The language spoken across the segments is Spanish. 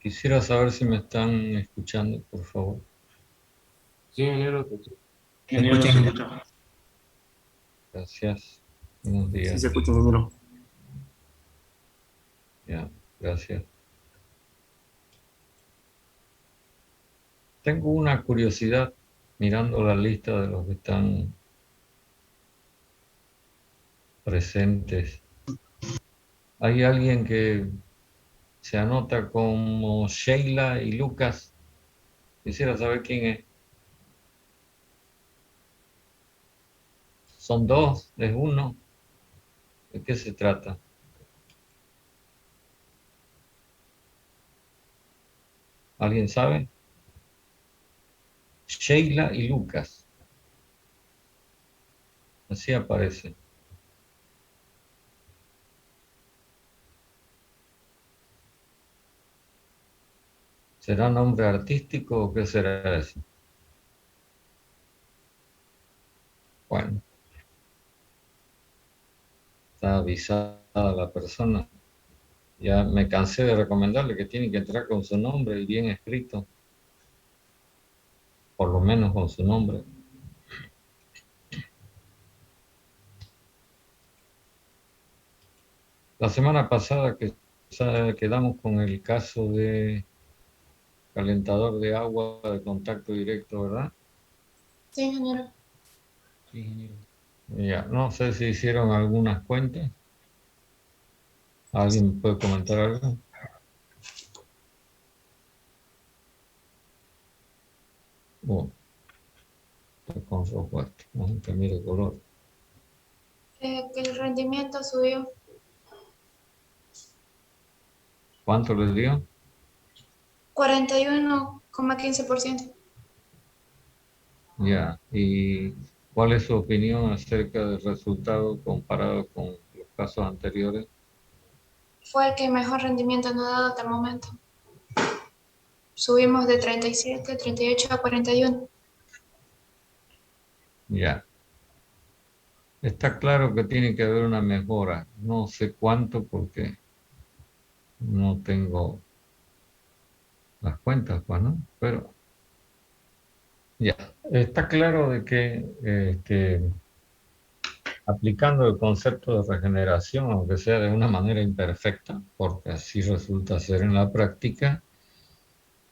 Quisiera saber si me están escuchando, por favor. Sí, ingeniero, Se escucha, ingeniero. Gracias. Buenos Sí, días. se escucha, ingeniero. Ya, gracias. Tengo una curiosidad mirando la lista de los que están presentes. ¿Hay alguien que se anota como Sheila y Lucas? Quisiera saber quién es. ¿Son dos? ¿Es uno? ¿De qué se trata? ¿Alguien sabe? Sheila y Lucas. Así aparece. ¿Será nombre artístico o qué será eso? Bueno, está avisada la persona. Ya me cansé de recomendarle que tiene que entrar con su nombre y bien escrito, por lo menos con su nombre. La semana pasada quedamos con el caso de calentador de agua de contacto directo, ¿verdad? Sí, ingeniero. sí, ingeniero. Ya, no sé si hicieron algunas cuentas. ¿Alguien puede comentar algo? Oh, está con rojo esto. Vamos a cambiar de color. Que el rendimiento subió ¿Cuánto les dio? 41,15%. Ya, ¿y cuál es su opinión acerca del resultado comparado con los casos anteriores? Fue el que mejor rendimiento nos ha dado hasta el momento. Subimos de 37, 38 a 41. Ya, está claro que tiene que haber una mejora. No sé cuánto porque no tengo las cuentas, pues, ¿no? Pero ya, está claro de que aplicando el concepto de regeneración, aunque sea de una manera imperfecta, porque así resulta ser en la práctica,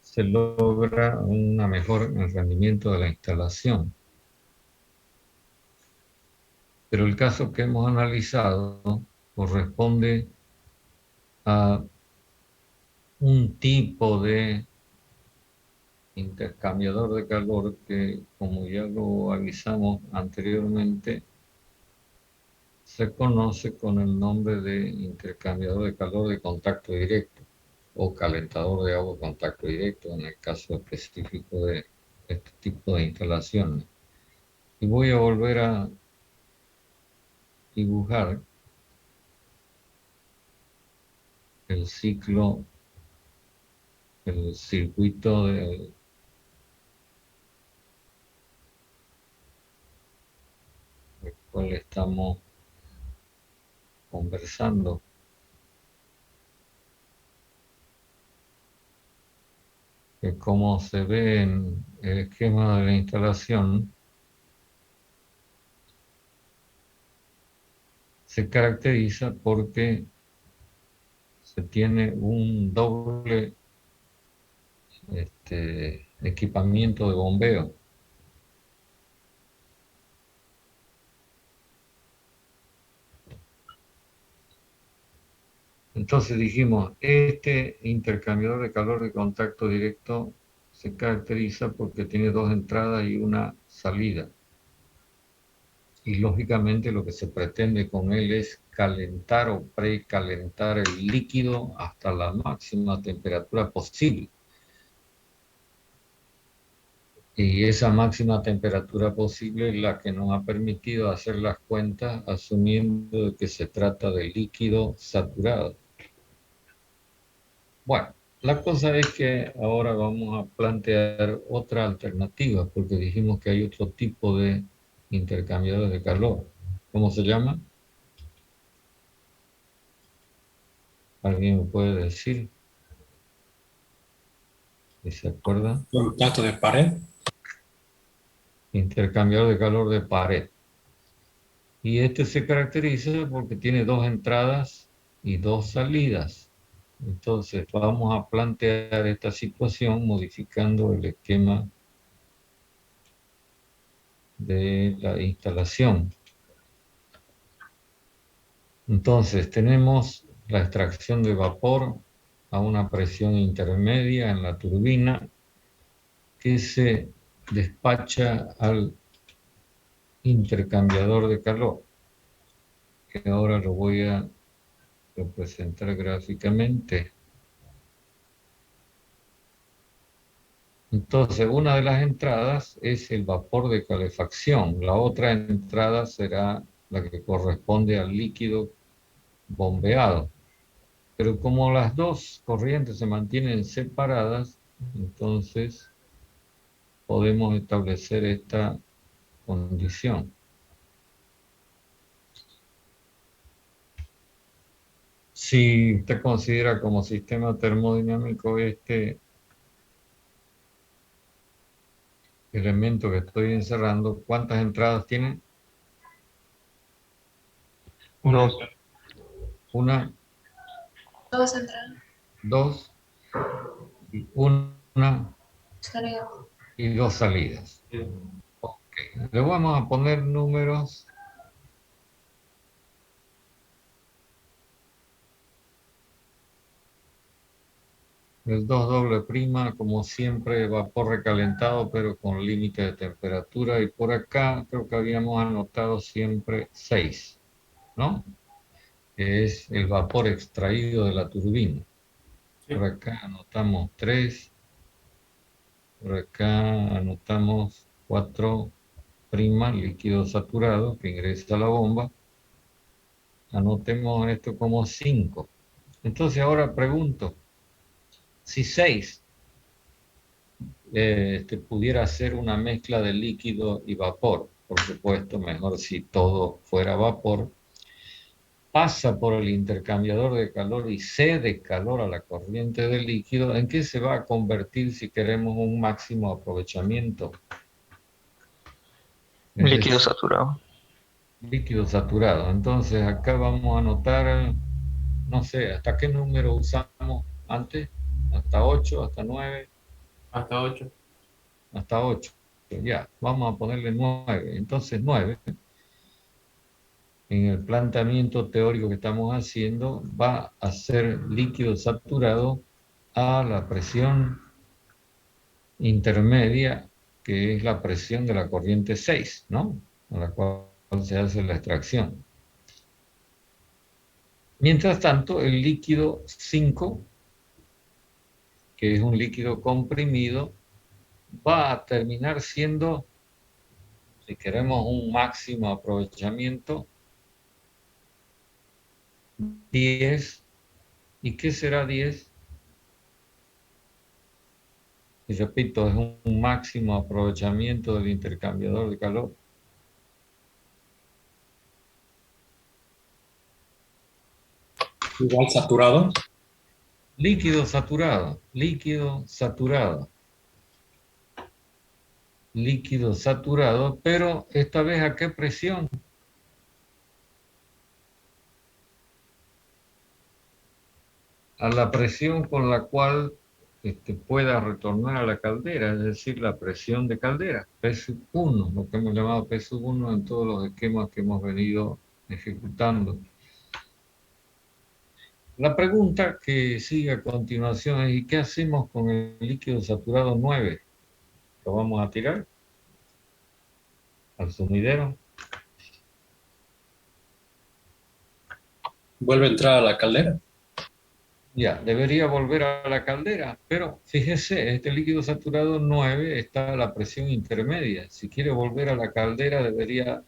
se logra una mejor en el rendimiento de la instalación. Pero el caso que hemos analizado corresponde a un tipo de intercambiador de calor que, como ya lo avisamos anteriormente, se conoce con el nombre de intercambiador de calor de contacto directo o calentador de agua de contacto directo en el caso específico de este tipo de instalaciones. Y voy a volver a dibujar el ciclo, el circuito del cual estamos conversando, que como se ve en el esquema de la instalación, se caracteriza porque se tiene un doble equipamiento de bombeo. Entonces dijimos, este intercambiador de calor de contacto directo se caracteriza porque tiene dos entradas y una salida. Y lógicamente lo que se pretende con él es calentar o precalentar el líquido hasta la máxima temperatura posible. Y esa máxima temperatura posible es la que nos ha permitido hacer las cuentas asumiendo que se trata de líquido saturado. Bueno, la cosa es que ahora vamos a plantear otra alternativa porque dijimos que hay otro tipo de intercambiadores de calor. ¿Cómo se llama? ¿Alguien me puede decir? ¿Sí se acuerdan? Contacto de pared. Intercambiador de calor de pared. Y este se caracteriza porque tiene dos entradas y dos salidas. Entonces vamos a plantear esta situación modificando el esquema de la instalación. Entonces tenemos la extracción de vapor a una presión intermedia en la turbina que se despacha al intercambiador de calor, que ahora lo voy a representar gráficamente. Entonces, una de las entradas es el vapor de calefacción. La otra entrada será la que corresponde al líquido bombeado. Pero como las dos corrientes se mantienen separadas, entonces podemos establecer esta condición. Si usted considera como sistema termodinámico este elemento que estoy encerrando, ¿cuántas entradas tiene? Dos. Una, Dos entradas. dos, una Salida. y dos salidas. Ok, le vamos a poner números. El 2 doble prima, como siempre, vapor recalentado, pero con límite de temperatura. Y por acá creo que habíamos anotado siempre 6, ¿no? Que es el vapor extraído de la turbina. Por acá anotamos 3. Por acá anotamos 4 prima, líquido saturado, que ingresa a la bomba. Anotemos esto como 5. Entonces ahora pregunto, si 6 pudiera ser una mezcla de líquido y vapor, por supuesto, mejor si todo fuera vapor, pasa por el intercambiador de calor y cede calor a la corriente del líquido, ¿en qué se va a convertir si queremos un máximo aprovechamiento? Es Líquido decir, saturado. líquido saturado. Entonces acá vamos a anotar, no sé, ¿hasta qué número usamos antes? ¿Hasta 8, hasta 9? Hasta 8. Hasta 8. Ya, vamos a ponerle 9. Entonces 9, en el planteamiento teórico que estamos haciendo, va a ser líquido saturado a la presión intermedia, que es la presión de la corriente 6, ¿no? A la cual se hace la extracción. Mientras tanto, el líquido 5, que es un líquido comprimido, va a terminar siendo, si queremos un máximo aprovechamiento, 10. ¿Y qué será 10? Y repito, es un máximo aprovechamiento del intercambiador de calor. Igual saturado. Líquido saturado, líquido saturado. Líquido saturado, pero esta vez ¿a qué presión? A la presión con la cual pueda retornar a la caldera, es decir, la presión de caldera, P1, lo que hemos llamado P1 en todos los esquemas que hemos venido ejecutando. La pregunta que sigue a continuación es, ¿y qué hacemos con el líquido saturado 9? ¿Lo vamos a tirar al sumidero? Vuelve a entrar a la caldera. Ya, debería volver a la caldera, pero fíjese, este líquido saturado 9 está a la presión intermedia. Si quiere volver a la caldera, debería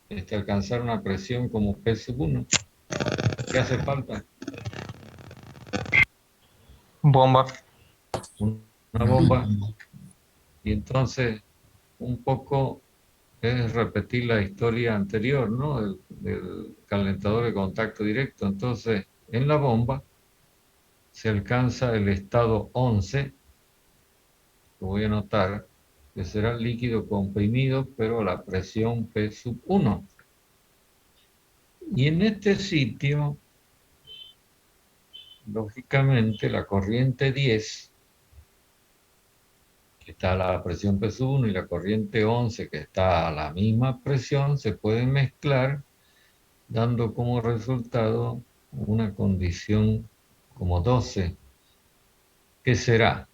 alcanzar una presión como P1. ¿Qué hace falta? Bomba. Una bomba. Y entonces, un poco es repetir la historia anterior, ¿no? Del calentador de contacto directo. Entonces, en la bomba se alcanza el estado 11 que voy a anotar, que será líquido comprimido, pero a la presión P sub 1. Y en este sitio, lógicamente, la corriente 10, que está a la presión P sub 1, y la corriente 11, que está a la misma presión, se pueden mezclar, dando como resultado una condición como 12. ¿Qué será?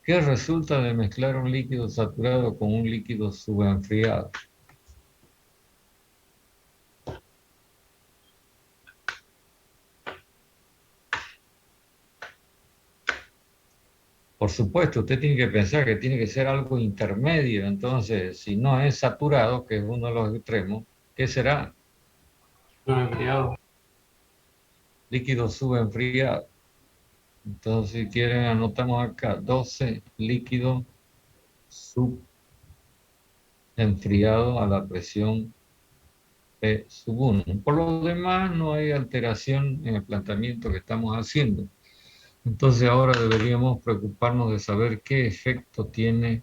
¿Qué resulta de mezclar un líquido saturado con un líquido subenfriado? Por supuesto, usted tiene que pensar que tiene que ser algo intermedio. Entonces, si no es saturado, que es uno de los extremos, ¿qué será? No enfriado. Líquido subenfriado. Entonces, si quieren, anotamos acá 12 líquido subenfriado a la presión P sub 1. Por lo demás, no hay alteración en el planteamiento que estamos haciendo. Entonces, ahora deberíamos preocuparnos de saber qué efecto tiene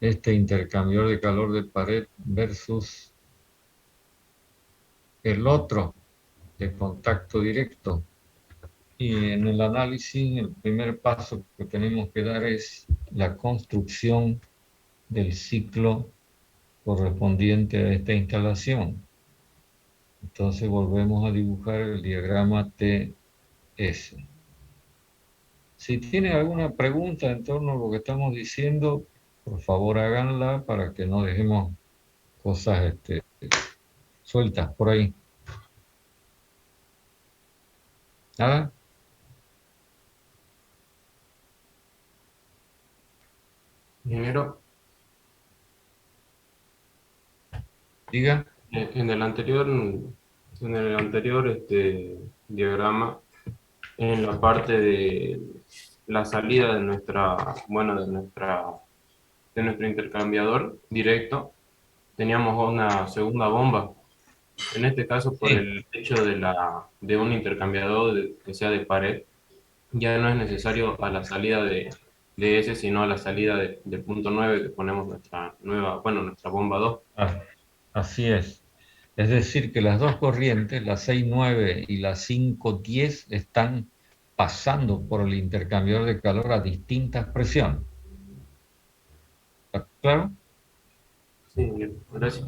este intercambiador de calor de pared versus el otro de contacto directo. Y en el análisis, el primer paso que tenemos que dar es la construcción del ciclo correspondiente a esta instalación. Entonces volvemos a dibujar el diagrama TS. Si tienen alguna pregunta en torno a lo que estamos diciendo, por favor háganla para que no dejemos cosas sueltas por ahí. ¿Nada? Ingeniero, Diga. en el anterior diagrama, en la parte de la salida de de nuestro intercambiador directo, teníamos una segunda bomba. En este caso, por Sí. el hecho de un intercambiador que sea de pared, ya no es necesario a la salida de ese, sino a la salida del punto 9 que ponemos nuestra bomba 2. Ah, así es. Es decir, que las dos corrientes, la 6,9 y la 5,10, están pasando por el intercambiador de calor a distintas presiones. ¿Está claro? Sí, gracias.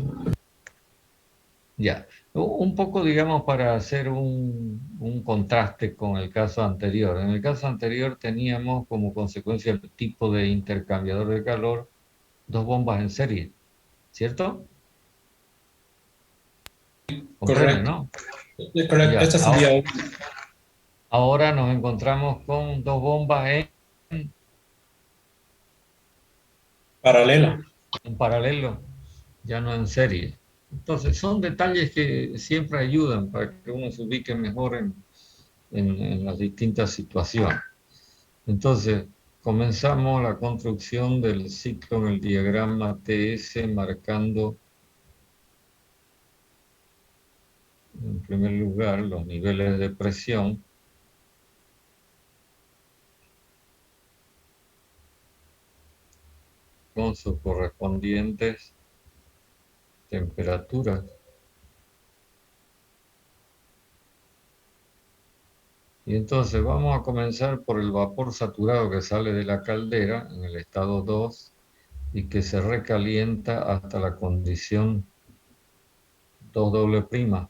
Ya. Un poco, digamos, para hacer un contraste con el caso anterior. En el caso anterior teníamos como consecuencia el tipo de intercambiador de calor dos bombas en serie, ¿cierto? Comprende, Correcto. ¿no? Es correcto. Ya. Esta sería Ahora nos encontramos con dos bombas paralela. en paralelo, ya no en serie. Entonces, son detalles que siempre ayudan para que uno se ubique mejor en las distintas situaciones. Entonces, comenzamos la construcción del ciclo en el diagrama TS, marcando en primer lugar los niveles de presión con sus correspondientes temperaturas. Y entonces vamos a comenzar por el vapor saturado que sale de la caldera en el estado 2 y que se recalienta hasta la condición 2 doble prima.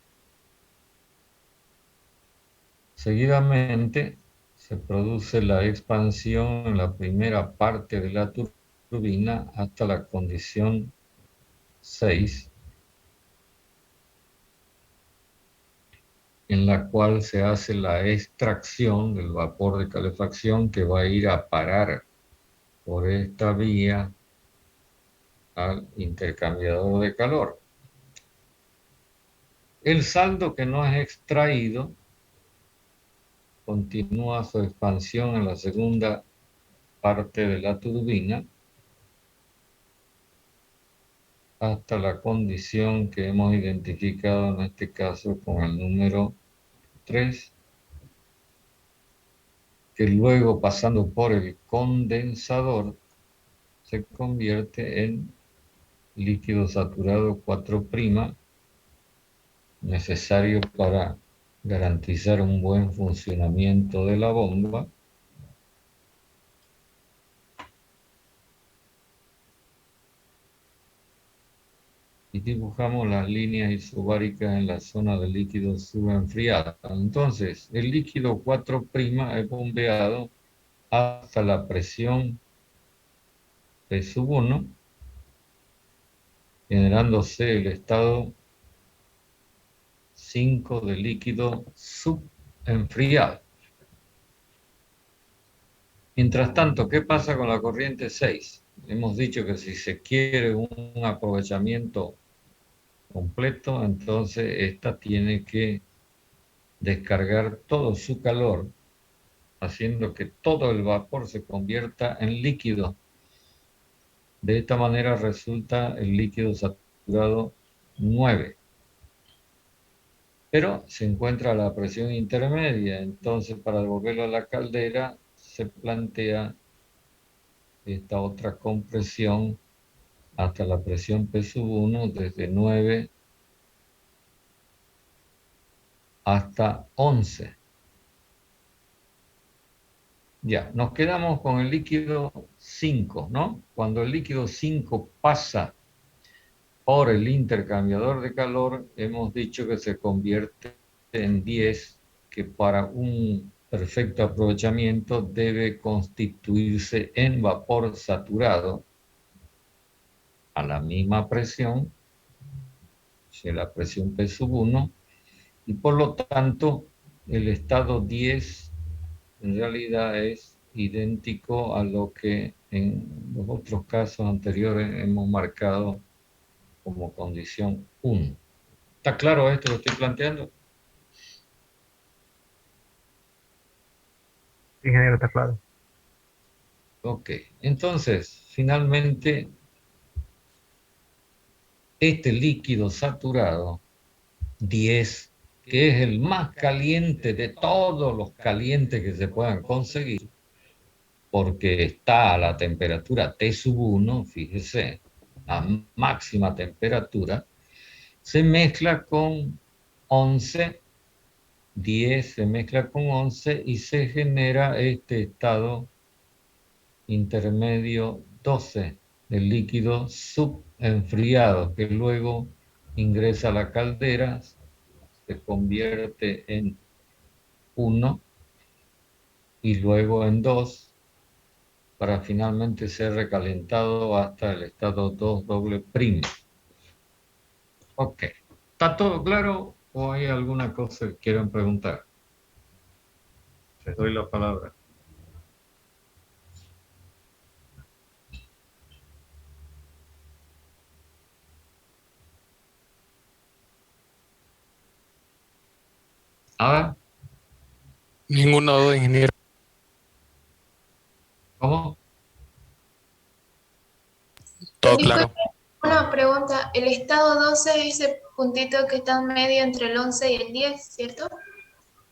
Seguidamente se produce la expansión en la primera parte de la turbina hasta la condición 6, en la cual se hace la extracción del vapor de calefacción que va a ir a parar por esta vía al intercambiador de calor. El saldo que no es extraído continúa su expansión en la segunda parte de la turbina hasta la condición que hemos identificado en este caso con el número 3, que luego pasando por el condensador se convierte en líquido saturado 4', necesario para garantizar un buen funcionamiento de la bomba. Y dibujamos las líneas isobáricas en la zona del líquido subenfriado. Entonces, el líquido 4' es bombeado hasta la presión P1, generándose el estado 5 de líquido subenfriado. Mientras tanto, ¿qué pasa con la corriente 6? Hemos dicho que si se quiere un aprovechamiento completo, entonces esta tiene que descargar todo su calor, haciendo que todo el vapor se convierta en líquido. De esta manera resulta el líquido saturado 9. Pero se encuentra a la presión intermedia, entonces para devolverlo a la caldera se plantea esta otra compresión hasta la presión P1 desde 9 hasta 11. Ya, nos quedamos con el líquido 5, ¿no? Cuando el líquido 5 pasa por el intercambiador de calor, hemos dicho que se convierte en 10, que para un perfecto aprovechamiento debe constituirse en vapor saturado a la misma presión, que la presión P1, y por lo tanto el estado 10 en realidad es idéntico a lo que en los otros casos anteriores hemos marcado como condición 1. ¿Está claro esto que estoy planteando? Ingeniero, está claro. Ok, entonces, finalmente, este líquido saturado, 10, que es el más caliente de todos los calientes que se puedan conseguir, porque está a la temperatura T1, fíjese, a máxima temperatura, se mezcla con 11, 10 se mezcla con 11 y se genera este estado intermedio 12 del líquido subenfriado, que luego ingresa a la caldera, se convierte en 1 y luego en 2 para finalmente ser recalentado hasta el estado 2 doble primo. Ok, ¿está todo claro o hay alguna cosa que quieran preguntar? Les doy la palabra. A ver, Ninguna duda, ingeniero. ¿cómo? Todo Disculpe, claro. una pregunta. El estado 12 es ese puntito que está en medio entre el 11 y el 10, ¿cierto?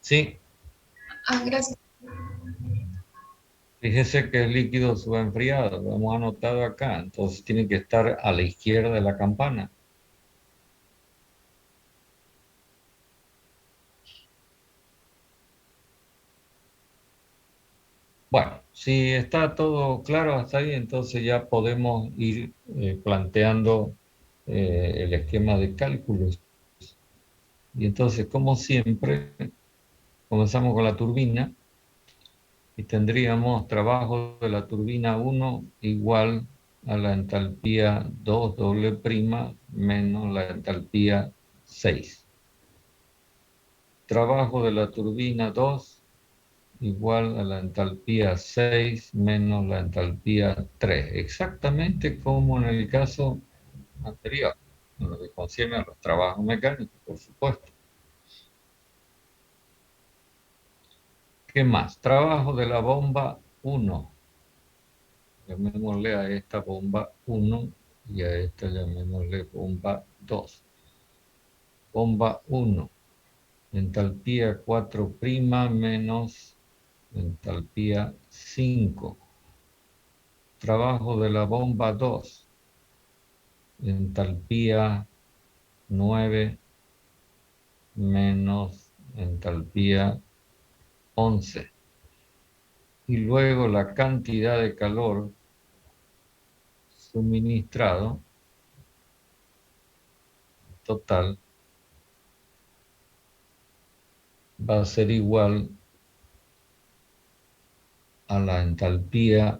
Sí, Ah, gracias. fíjese que el líquido subenfriado, lo hemos anotado acá, entonces tiene que estar a la izquierda de la campana. Bueno, si está todo claro hasta ahí, entonces ya podemos ir planteando el esquema de cálculos. Y entonces, como siempre, comenzamos con la turbina y tendríamos trabajo de la turbina 1 igual a la entalpía 2 doble prima menos la entalpía 6. Trabajo de la turbina 2 igual a la entalpía 6 menos la entalpía 3, exactamente como en el caso anterior, en lo que concierne a los trabajos mecánicos, por supuesto. ¿Qué más? Trabajo de la bomba 1. Llamémosle a esta bomba 1 y a esta llamémosle bomba 2. Bomba 1, entalpía 4' menos entalpía 5. Trabajo de la bomba 2, entalpía 9 menos entalpía 11. Y luego la cantidad de calor suministrado total va a ser igual a la entalpía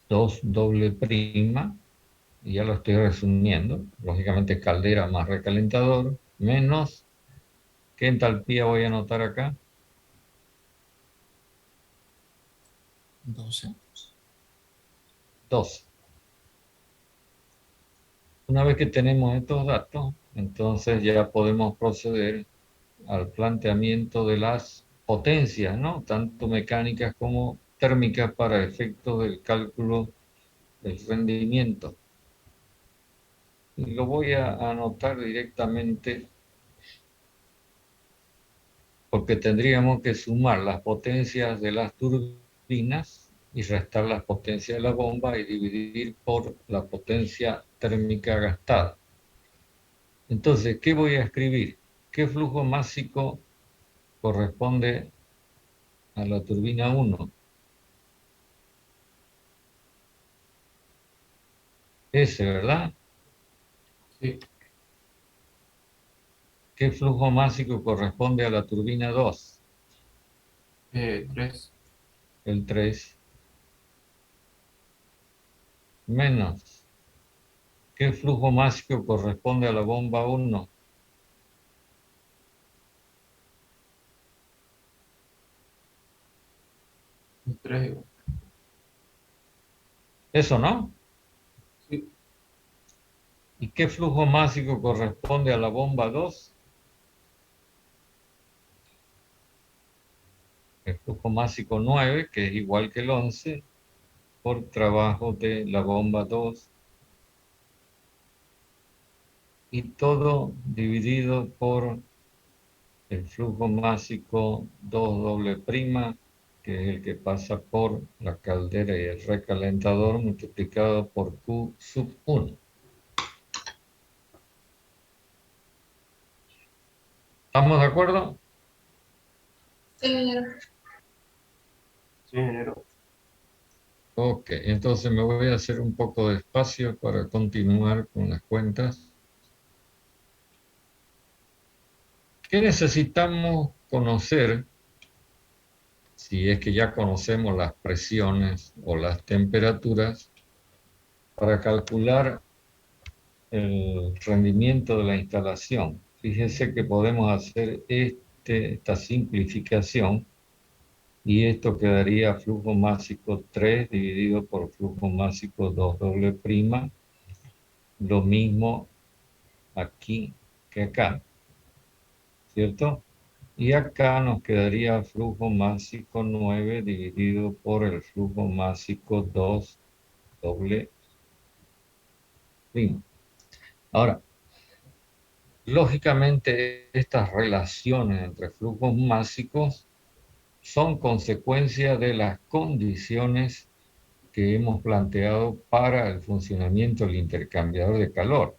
2 doble prima, y ya lo estoy resumiendo, lógicamente caldera más recalentador, menos, ¿qué entalpía voy a anotar acá? 12. 12. Una vez que tenemos estos datos, entonces ya podemos proceder al planteamiento de las potencias, ¿no? Tanto mecánicas como térmicas para efectos del cálculo del rendimiento. Y lo voy a anotar directamente porque tendríamos que sumar las potencias de las turbinas y restar las potencias de la bomba y dividir por la potencia térmica gastada. Entonces, ¿qué voy a escribir? ¿Qué flujo másico corresponde a la turbina 1? Ese, ¿verdad? Sí, ¿Qué flujo másico corresponde a la turbina 2? 3. El 3 menos. ¿Qué flujo másico corresponde a la bomba 1? El 3 igual. ¿Eso no? Sí, ¿Y qué flujo másico corresponde a la bomba 2? El flujo másico 9, que es igual que el 11, por trabajo de la bomba 2. Y todo dividido por el flujo másico 2 doble prima, que es el que pasa por la caldera y el recalentador, multiplicado por Q sub 1. ¿Estamos de acuerdo? sí, ingeniero. Ok, entonces me voy a hacer un poco de espacio para continuar con las cuentas. ¿Qué necesitamos conocer? Si es que ya conocemos las presiones o las temperaturas, para calcular el rendimiento de la instalación. Fíjese que podemos hacer esta simplificación y esto quedaría flujo másico 3 dividido por flujo másico 2 doble prima, lo mismo aquí que acá, ¿cierto? Y acá nos quedaría flujo másico 9 dividido por el flujo másico 2 doble prima. Ahora, lógicamente, estas relaciones entre flujos másicos son consecuencia de las condiciones que hemos planteado para el funcionamiento del intercambiador de calor.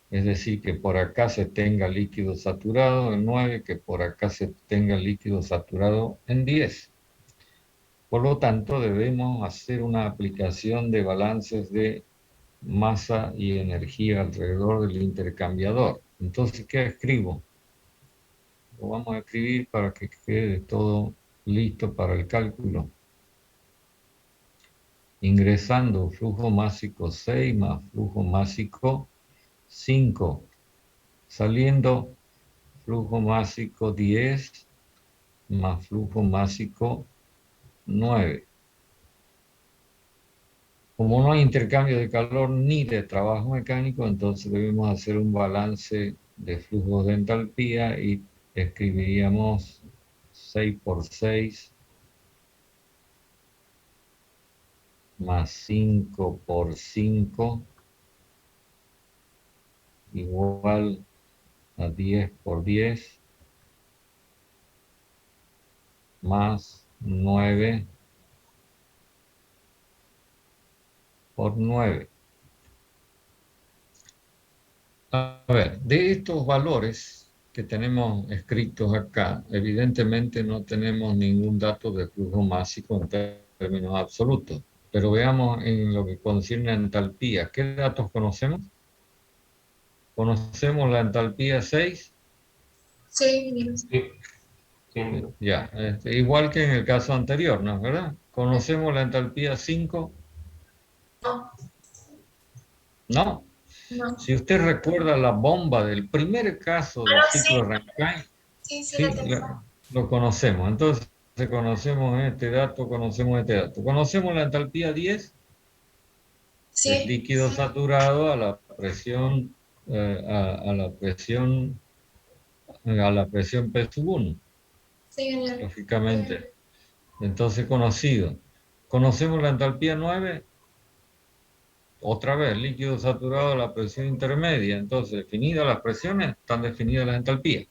Es decir, que por acá se tenga líquido saturado en 9, que por acá se tenga líquido saturado en 10. Por lo tanto, debemos hacer una aplicación de balances de masa y energía alrededor del intercambiador. Entonces, ¿qué escribo? Lo vamos a escribir para que quede todo listo para el cálculo. Ingresando flujo másico 6 más flujo másico 5. Saliendo flujo másico 10 más flujo másico 9. Como no hay intercambio de calor ni de trabajo mecánico, entonces debemos hacer un balance de flujos de entalpía y escribiríamos 6 por 6 más 5 por 5 igual a 10 por 10 más 9 por 9. A ver, de estos valores que tenemos escritos acá, evidentemente no tenemos ningún dato de flujo másico en términos absolutos, pero veamos en lo que concierne a entalpía. ¿Qué datos conocemos? ¿Conocemos la entalpía 6? Sí, ingeniero. Sí, sí, ingeniero. Ya, igual que en el caso anterior, ¿no es verdad? ¿Conocemos la entalpía 5? No, No. no. Si usted recuerda la bomba del primer caso del Ah, ciclo sí, Rankine, sí, sí, lo tengo. lo conocemos. Entonces, conocemos este dato, conocemos este dato. ¿Conocemos la entalpía 10? Es Sí, líquido saturado a la presión, a la presión P sub 1, sí, ingeniero. lógicamente. Entonces, conocido. ¿Conocemos la entalpía 9? Otra vez, líquido saturado a la presión intermedia. Entonces, definidas las presiones, están definidas las entalpías.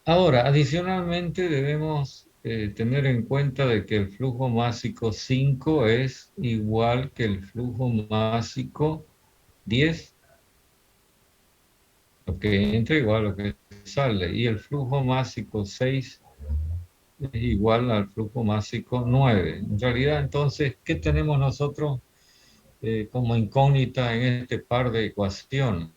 Ahora, adicionalmente debemos tener en cuenta de que el flujo másico 5 es igual que el flujo másico 10, lo que entra igual a lo que sale, y el flujo másico 6 es igual al flujo másico 9. En realidad, entonces, ¿qué tenemos nosotros como incógnita en este par de ecuaciones?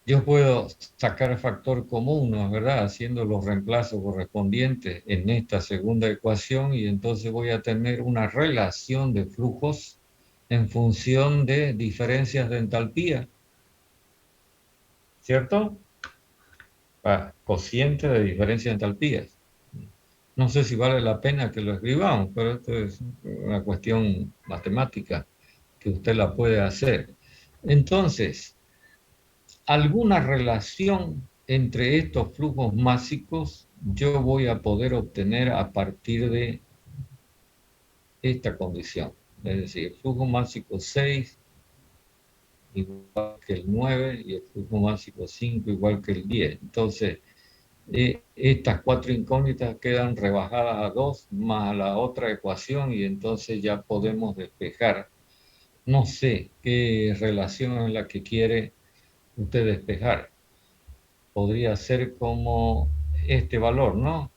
Yo puedo sacar factor común, ¿no es verdad? Haciendo los reemplazos correspondientes en esta segunda ecuación y entonces voy a tener una relación de flujos en función de diferencias de entalpía, ¿cierto? Cociente de diferencia de entalpías. No sé si vale la pena que lo escribamos, pero esto es una cuestión matemática que usted la puede hacer. Entonces, alguna relación entre estos flujos másicos yo voy a poder obtener a partir de esta condición. Es decir, el flujo másico 6 igual que el 9 y el flujo másico 5 igual que el 10. Entonces, estas cuatro incógnitas quedan rebajadas a 2 más a la otra ecuación y entonces ya podemos despejar. No sé qué relación es la que quiere usted despejar. Podría ser como este valor, ¿no?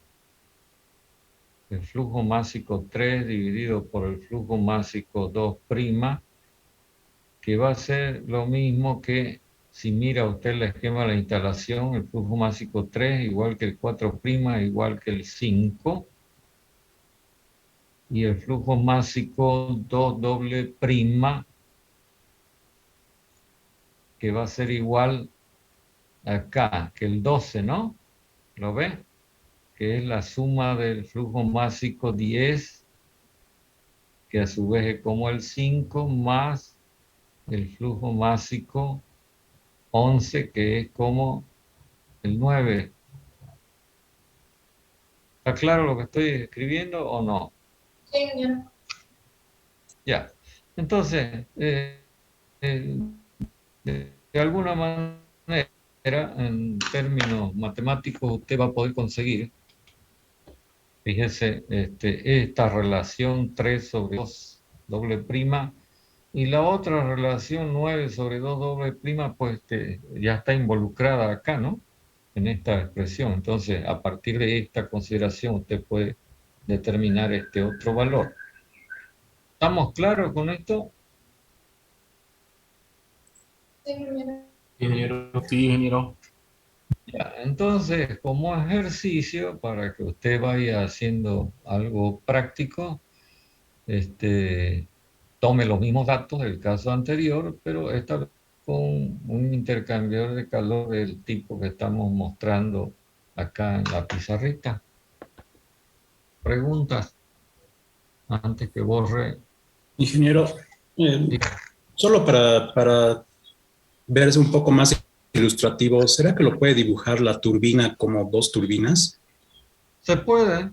El flujo másico 3 dividido por el flujo másico 2', que va a ser lo mismo que si mira usted el esquema de la instalación, el flujo másico 3 igual que el 4', igual que el 5, y el flujo másico 2 doble prima, que va a ser igual acá, que el 12, ¿no? ¿Lo ve? Que es la suma del flujo másico 10, que a su vez es como el 5, más el flujo másico 11, que es como el 9. ¿Está claro lo que estoy escribiendo o no? Sí, ingeniero. Ya. Entonces, de alguna manera, en términos matemáticos, usted va a poder conseguir, fíjese, esta relación 3 sobre 2 doble prima, y la otra relación 9 sobre 2 doble prima, pues ya está involucrada acá, ¿no? En esta expresión. Entonces, a partir de esta consideración, usted puede determinar este otro valor. ¿Estamos claros con esto? Sí, ingeniero. Ingeniero. Sí, ingeniero. Ya, entonces, como ejercicio, para que usted vaya haciendo algo práctico, tome los mismos datos del caso anterior, pero esta vez con un intercambiador de calor del tipo que estamos mostrando acá en la pizarrita. Preguntas antes que borre. Ingeniero, eh, solo para verse un poco más ilustrativo, ¿será que lo puede dibujar la turbina como dos turbinas? Se puede,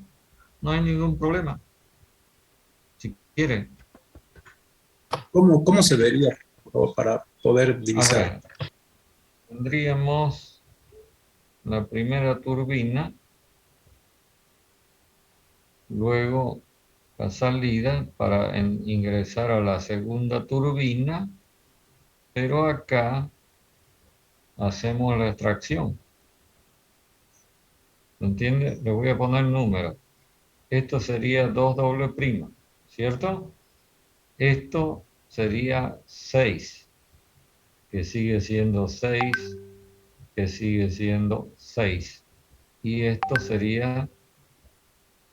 no hay ningún problema. Si quiere. ¿Cómo se vería para poder A divisar? ver, tendríamos la primera turbina, luego la salida para ingresar a la segunda turbina, pero acá hacemos la extracción. ¿Me entiende? Le voy a poner número. Esto sería 2 doble prima, ¿cierto? Esto sería 6, que sigue siendo 6, que sigue siendo 6. Y esto sería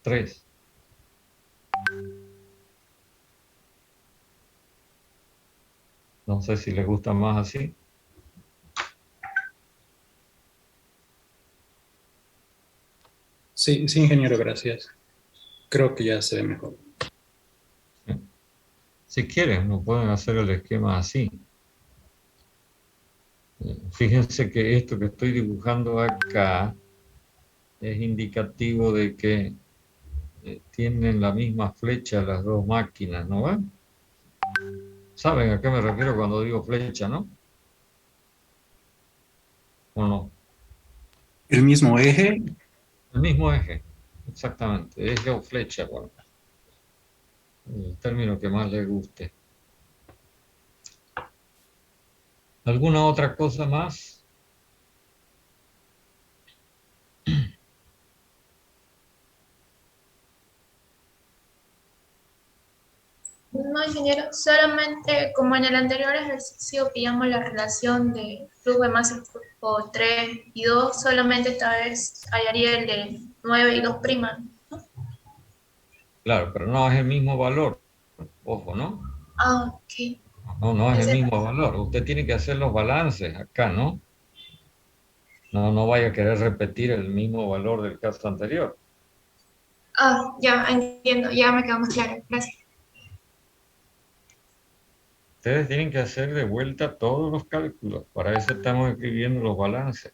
3. No sé si les gusta más así. Sí, sí, ingeniero, gracias. Creo que ya se ve mejor. Si quieren, no pueden hacer el esquema así. Fíjense que esto que estoy dibujando acá es indicativo de que tienen la misma flecha las dos máquinas, ¿no ven? ¿Saben a qué me refiero cuando digo flecha, no? ¿O no? El mismo eje. El mismo eje, exactamente, eje o flecha, bueno, el término que más les guste. ¿Alguna otra cosa más? No, ingeniero, solamente como en el anterior ejercicio pillamos la relación de flujo de masa por 3 y 2, solamente esta vez hallaría el de 9 y 2 prima. Claro, pero no es el mismo valor, ojo, ¿no? Ah, ok. No, no es el Ese- mismo valor. Usted tiene que hacer los balances acá, ¿no? No, no vaya a querer repetir el mismo valor del caso anterior. Ah, ya entiendo, ya me quedó más claro. Gracias. Ustedes tienen que hacer de vuelta todos los cálculos. Para eso estamos escribiendo los balances.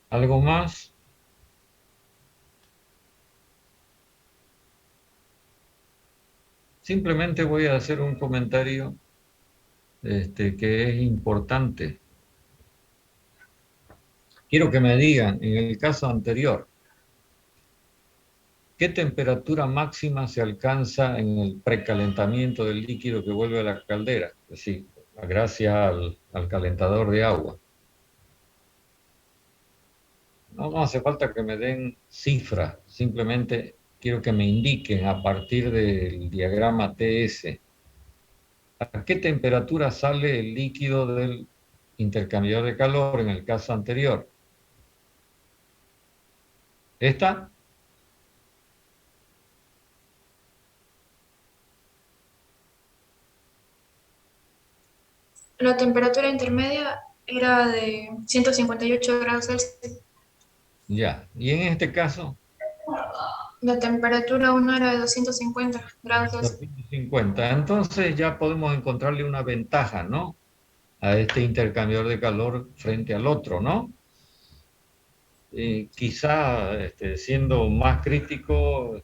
¿Algo más? Simplemente voy a hacer un comentario que es importante. Quiero que me digan, en el caso anterior, ¿qué temperatura máxima se alcanza en el precalentamiento del líquido que vuelve a la caldera? Es decir, gracias al calentador de agua. No, no hace falta que me den cifras, simplemente quiero que me indiquen a partir del diagrama TS a qué temperatura sale el líquido del intercambiador de calor en el caso anterior. ¿Esta? La temperatura intermedia era de 158 grados Celsius. Ya. ¿Y en este caso? La temperatura 1 era de 250 grados Celsius. 250. Entonces ya podemos encontrarle una ventaja, ¿no? A este intercambiador de calor frente al otro, ¿no? Quizá siendo más crítico,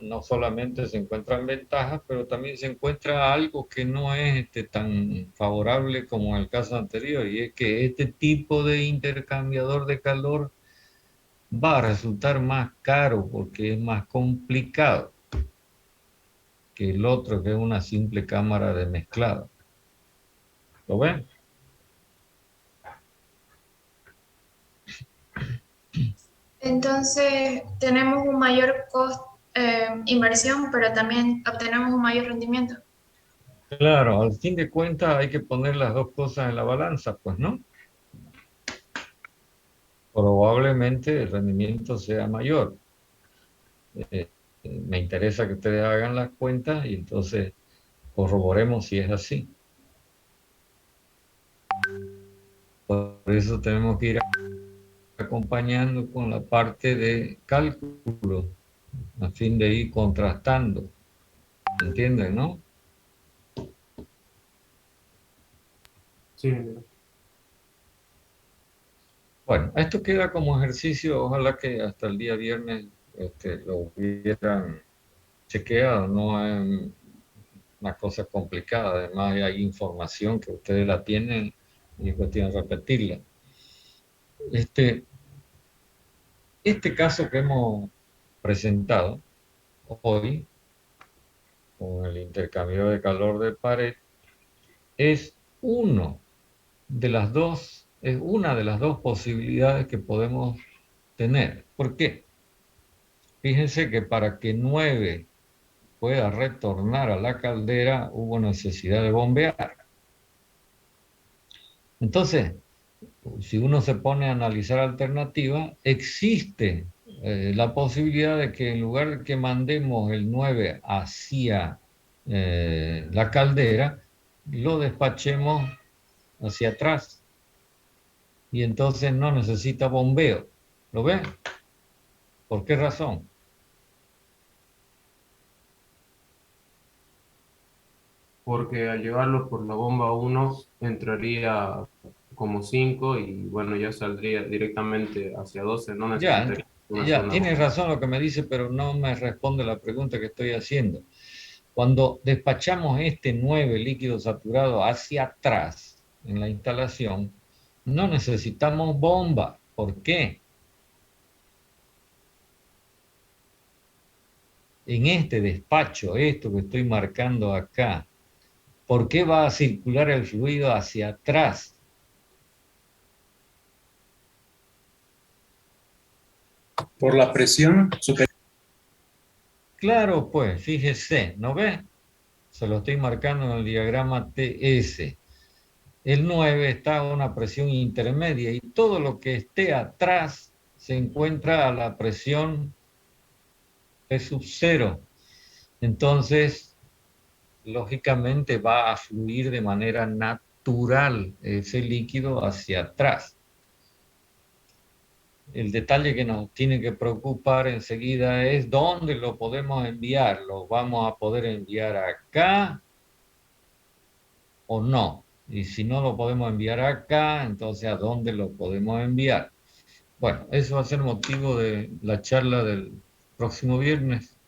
no solamente se encuentran ventajas, pero también se encuentra algo que no es tan favorable como en el caso anterior, y es que este tipo de intercambiador de calor va a resultar más caro porque es más complicado que el otro, que es una simple cámara de mezclado. ¿Lo ven? Entonces, tenemos un mayor inversión, pero también obtenemos un mayor rendimiento. Claro, al fin de cuentas hay que poner las dos cosas en la balanza, pues, ¿no? Probablemente el rendimiento sea mayor. Me interesa que ustedes hagan las cuentas y entonces corroboremos si es así. Por eso tenemos que ir acompañando con la parte de cálculo, a fin de ir contrastando. ¿Entienden, no? Sí, Bueno, esto queda como ejercicio, ojalá que hasta el día viernes lo hubieran chequeado, no una cosa complicada. Además, hay información que ustedes la tienen y es cuestión de repetirla. Este caso que hemos presentado hoy, con el intercambio de calor de pared, es una de las dos posibilidades que podemos tener. ¿Por qué? Fíjense que para que 9 pueda retornar a la caldera hubo necesidad de bombear. Entonces, si uno se pone a analizar alternativas, existe la posibilidad de que en lugar de que mandemos el 9 hacia la caldera, lo despachemos hacia atrás. Y entonces no necesita bombeo. ¿Lo ven? ¿Por qué razón? Porque al llevarlo por la bomba 1 entraría como 5 y bueno, ya saldría directamente hacia 12, no Ya, necesitaría una ya, segunda tienes bomba. razón lo que me dice, pero no me responde la pregunta que estoy haciendo. Cuando despachamos este 9 líquido saturado hacia atrás en la instalación, no necesitamos bomba. ¿Por qué? En este despacho, esto que estoy marcando acá, ¿por qué va a circular el fluido hacia atrás? Por la presión superior. Claro, pues, fíjese, ¿no ve? Se lo estoy marcando en el diagrama TS. El 9 está a una presión intermedia y todo lo que esté atrás se encuentra a la presión P sub 0. Entonces, lógicamente va a fluir de manera natural ese líquido hacia atrás. El detalle que nos tiene que preocupar enseguida es dónde lo podemos enviar. ¿Lo vamos a poder enviar acá o no? Y si no lo podemos enviar acá, entonces ¿a dónde lo podemos enviar? Bueno, eso va a ser motivo de la charla del próximo viernes.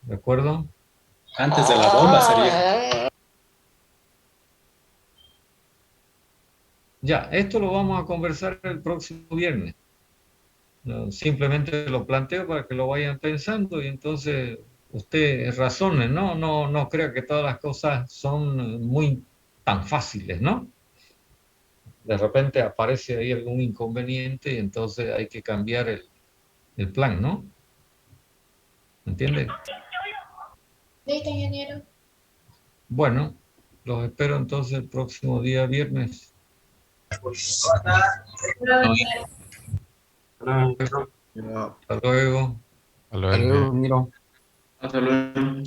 ¿De acuerdo? Antes de la bomba sería. Ya, esto lo vamos a conversar el próximo viernes. Simplemente lo planteo para que lo vayan pensando y entonces usted razone, ¿no? No crea que todas las cosas son muy tan fáciles, ¿no? De repente aparece ahí algún inconveniente y entonces hay que cambiar el plan, ¿no? ¿Entiende? Listo, ingeniero. Bueno, los espero entonces el próximo día viernes. Hola. Hasta luego. Hasta luego. Hasta luego.